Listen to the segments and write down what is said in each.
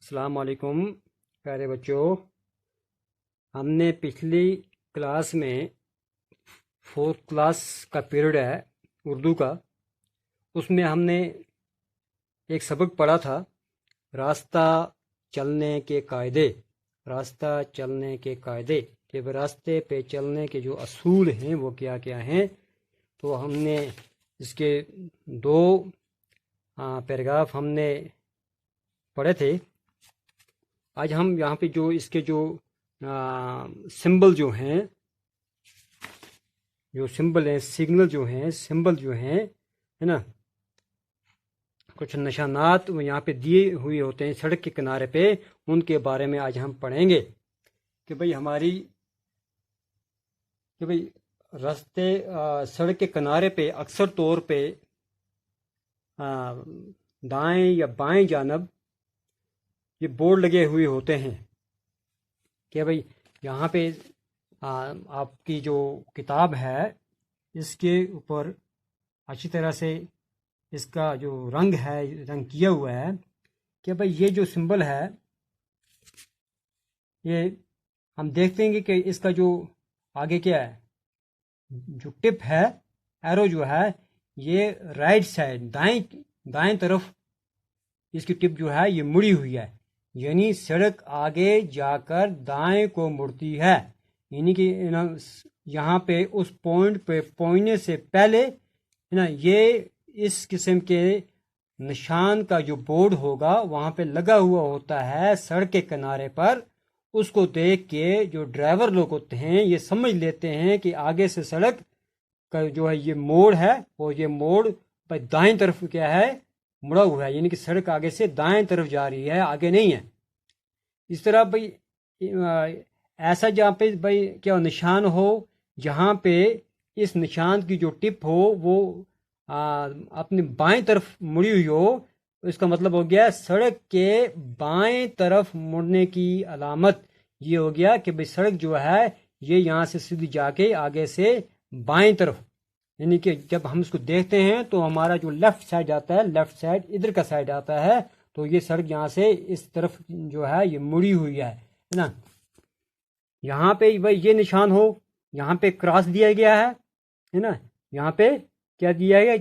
السلام علیکم پیارے بچوں، ہم نے پچھلی کلاس میں 4th کلاس کا پیریڈ ہے اردو کا، اس میں ہم نے ایک سبق پڑھا تھا راستہ چلنے کے قاعدے۔ راستہ چلنے کے قاعدے کہ راستے پہ چلنے کے جو اصول ہیں وہ کیا کیا ہیں، تو ہم نے اس کے 2 پیراگراف ہم نے پڑھے تھے۔ آج ہم یہاں پہ جو اس کے جو سمبل جو ہیں، جو سمبل ہیں، سگنل جو ہیں، سمبل جو ہیں، ہے نا، کچھ نشانات وہ یہاں پہ دیے ہوئے ہوتے ہیں سڑک کے کنارے پہ، ان کے بارے میں آج ہم پڑھیں گے کہ بھئی راستے سڑک کے کنارے پہ اکثر طور پہ دائیں یا بائیں جانب یہ بورڈ لگے ہوئے ہوتے ہیں کہ بھئی یہاں پہ آپ کی جو کتاب ہے اس کے اوپر اچھی طرح سے اس کا جو رنگ ہے، رنگ کیا ہوا ہے کہ بھئی یہ جو سمبل ہے، یہ ہم دیکھتے ہیں کہ اس کا جو آگے کیا ہے، جو ٹپ ہے، ایرو جو ہے، یہ رائٹ سائڈ دائیں طرف اس کی ٹپ جو ہے یہ مڑی ہوئی ہے، یعنی سڑک آگے جا کر دائیں کو مڑتی ہے، یعنی کہ یہاں پہ اس پوائنٹ پہ پہنچنے سے پہلے نا یہ اس قسم کے نشان کا جو بورڈ ہوگا وہاں پہ لگا ہوا ہوتا ہے سڑک کے کنارے پر۔ اس کو دیکھ کے جو ڈرائیور لوگ ہوتے ہیں یہ سمجھ لیتے ہیں کہ آگے سے سڑک کا جو ہے یہ موڑ ہے، اور یہ موڑ دائیں طرف کیا ہے، مڑا ہوا ہے، یعنی کہ سڑک آگے سے دائیں طرف جا رہی ہے، آگے نہیں ہے۔ اس طرح بھئی ایسا جہاں پہ بھئی کیا نشان ہو، جہاں پہ اس نشان کی جو ٹپ ہو وہ اپنی بائیں طرف مڑی ہوئی ہو، اس کا مطلب ہو گیا سڑک کے بائیں طرف مڑنے کی علامت یہ ہو گیا کہ بھئی سڑک جو ہے یہ یہاں سے سیدھی جا کے آگے سے بائیں طرف، یعنی کہ جب ہم اس کو دیکھتے ہیں تو ہمارا جو لیفٹ سائڈ آتا ہے، لیفٹ سائڈ ادھر کا سائڈ آتا ہے، تو یہ سڑک یہاں سے اس طرف جو ہے یہ مڑی ہوئی ہے نا۔ یہاں پہ بھائی یہ نشان ہو، یہاں پہ کراس دیا گیا ہے نا، یہاں پہ کیا دیا گیا،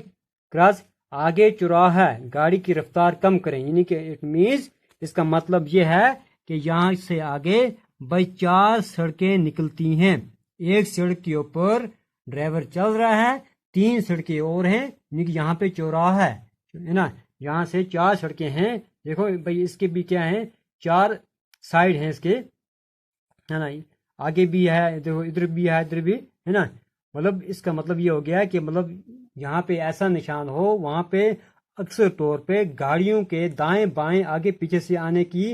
کراس، آگے چوراہا ہے، گاڑی کی رفتار کم کریں، یعنی کہ اٹ مینز اس کا مطلب یہ ہے کہ یہاں سے آگے بھائی 4 سڑکیں نکلتی ہیں، ایک سڑک کے اوپر ڈرائیور چل رہا ہے، 3 سڑکیں اور ہیں، یعنی کہ یہاں پہ چوراہا ہے نا، یہاں سے 4 سڑکیں ہیں۔ دیکھو بھائی اس کے بھی کیا ہیں، 4 سائڈ ہیں اس کے، ہے نا، آگے بھی ہے، دیکھو ادھر بھی ہے، ادھر بھی ہے نا، مطلب اس کا مطلب یہ ہو گیا کہ مطلب یہاں پہ ایسا نشان ہو وہاں پہ اکثر طور پہ گاڑیوں کے دائیں بائیں آگے پیچھے سے آنے کی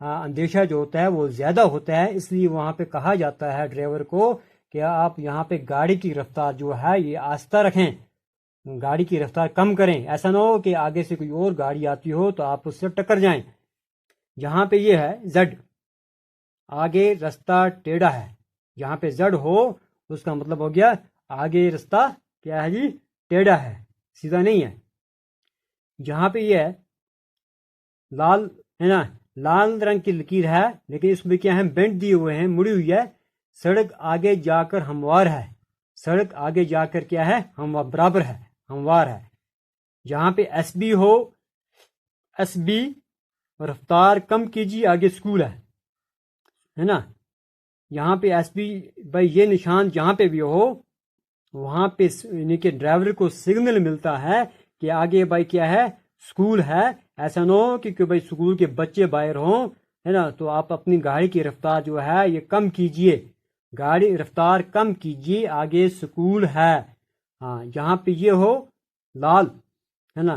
اندیشہ جو ہوتا ہے وہ زیادہ ہوتا ہے، اس لیے وہاں پہ کہا جاتا ہے ڈرائیور کو کہ آپ یہاں پہ گاڑی کی رفتار جو ہے یہ آہستہ رکھیں، گاڑی کی رفتار کم کریں، ایسا نہ ہو کہ آگے سے کوئی اور گاڑی آتی ہو تو آپ اس سے ٹکر جائیں۔ یہاں پہ یہ ہے زڈ، آگے رستہ ٹیڑھا ہے، یہاں پہ زڈ ہو اس کا مطلب ہو گیا آگے رستہ کیا ہے جی، ٹیڑھا ہے، سیدھا نہیں ہے۔ جہاں پہ یہ ہے لال ہے نا، لال رنگ کی لکیر ہے لیکن اس میں کیا ہے، بینڈ دیے ہوئے ہیں، مڑی ہوئی ہے، سڑک آگے جا کر ہموار ہے، سڑک آگے جا کر کیا ہے، برابر ہے، ہموار ہے۔ جہاں پہ ایس بی ہو، ایس بی رفتار کم کیجیے، آگے اسکول ہے نا، یہاں پہ ایس بی بھائی یہ نشان جہاں پہ بھی ہو وہاں پہ یعنی کہ ڈرائیور کو سگنل ملتا ہے کہ آگے بھائی کیا ہے، اسکول ہے، ایسا نہ ہو کہ بھائی اسکول کے بچے باہر ہوں، ہے نا، تو آپ اپنی گاڑی کی رفتار جو ہے یہ کم کیجئے، گاڑی رفتار کم کیجئے، آگے اسکول ہے۔ ہاں جہاں پہ یہ ہو لال ہے نا،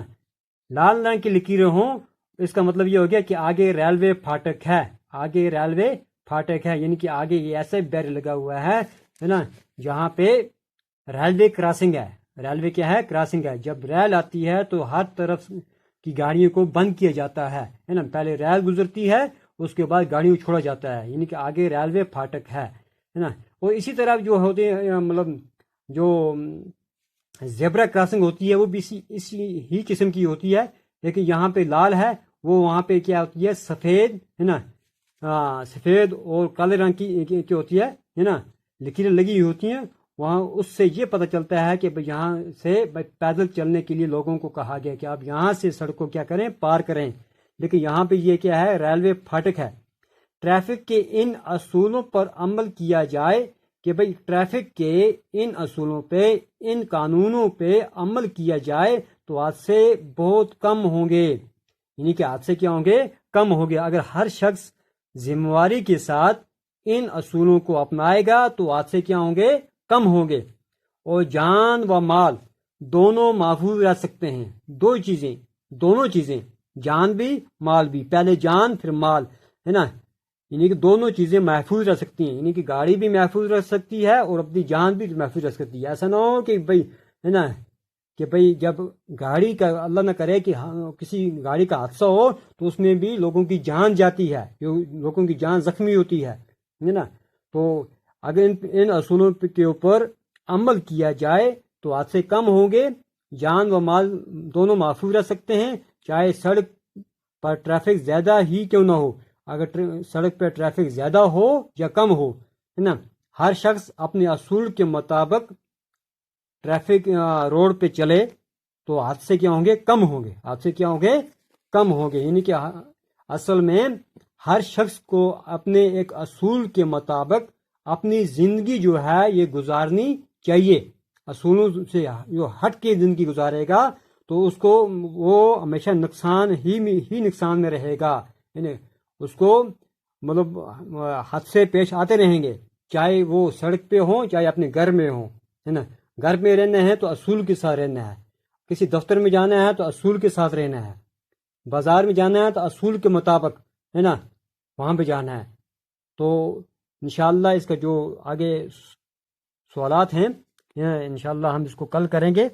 لال رنگ کی لکیریں ہوں، اس کا مطلب یہ ہو گیا کہ آگے ریلوے پھاٹک ہے، آگے ریلوے پھاٹک ہے، یعنی کہ آگے یہ ایسے بیرر لگا ہوا ہے نا جہاں پہ ریلوے کراسنگ ہے، ریلوے کیا ہے، کراسنگ ہے، جب ریل آتی ہے تو ہر طرف کی گاڑیوں کو بند کیا جاتا ہے نا، پہلے ریل گزرتی ہے اس کے بعد گاڑیوں کو چھوڑا جاتا ہے، یعنی کہ آگے ریلوے پھاٹک ہے نا۔ اور اسی طرح جو ہوتے ہیں مطلب جو زیبرا کراسنگ ہوتی ہے وہ بھی اسی ہی قسم کی ہوتی ہے، لیکن یہاں پہ لال ہے وہ وہاں پہ کیا ہوتی ہے سفید ہے نا سفید اور کالے رنگ کی ہوتی ہے نا لکیریں لگی ہوتی ہیں وہاں اس سے یہ پتہ چلتا ہے کہ یہاں سے پیدل چلنے کے لیے لوگوں کو کہا گیا کہ آپ یہاں سے سڑک کو کیا کریں پار کریں لیکن یہاں پہ یہ کیا ہے ریلوے پھاٹک ہے ٹریفک کے ان اصولوں پر عمل کیا جائے کہ بھئی ٹریفک کے ان اصولوں پہ ان قانونوں پہ عمل کیا جائے تو حادثے بہت کم ہوں گے یعنی کہ حادثے کیا ہوں گے کم ہوں گے اگر ہر شخص ذمہ داری کے ساتھ ان اصولوں کو اپنائے گا تو حادثے کیا ہوں گے کم ہوں گے اور جان و مال دونوں محفوظ رہ سکتے ہیں دونوں چیزیں جان بھی مال بھی پہلے جان پھر مال ہے نا یعنی کہ دونوں چیزیں محفوظ رہ سکتی ہیں یعنی کہ گاڑی بھی محفوظ رہ سکتی ہے اور اپنی جان بھی محفوظ رہ سکتی ہے ایسا نہ ہو کہ بھائی ہے نا کہ بھئی جب گاڑی کا اللہ نہ کرے کہ کسی گاڑی کا حادثہ ہو تو اس میں بھی لوگوں کی جان جاتی ہے لوگوں کی جان زخمی ہوتی ہے نا تو اگر ان اصولوں کے اوپر عمل کیا جائے تو حادثے کم ہوں گے جان و مال دونوں محفوظ رہ سکتے ہیں چاہے سڑک پر ٹریفک زیادہ ہی کیوں نہ ہو اگر سڑک پہ ٹریفک زیادہ ہو یا کم ہو ہے نا ہر شخص اپنے اصول کے مطابق ٹریفک روڈ پہ چلے تو حادثے کیا ہوں گے کم ہوں گے یعنی کہ اصل میں ہر شخص کو اپنے ایک اصول کے مطابق اپنی زندگی جو ہے یہ گزارنی چاہیے اصولوں سے جو ہٹ کے زندگی گزارے گا تو اس کو وہ ہمیشہ نقصان میں رہے گا یعنی اس کو مطلب حادثے پیش آتے رہیں گے چاہے وہ سڑک پہ ہوں چاہے اپنے گھر میں ہوں ہے نا گھر میں رہنا ہے تو اصول کے ساتھ رہنا ہے کسی دفتر میں جانا ہے تو اصول کے ساتھ رہنا ہے بازار میں جانا ہے تو اصول کے مطابق ہے نا وہاں پہ جانا ہے تو انشاءاللہ اس کا جو آگے سوالات ہیں انشاءاللہ ہم اس کو کل کریں گے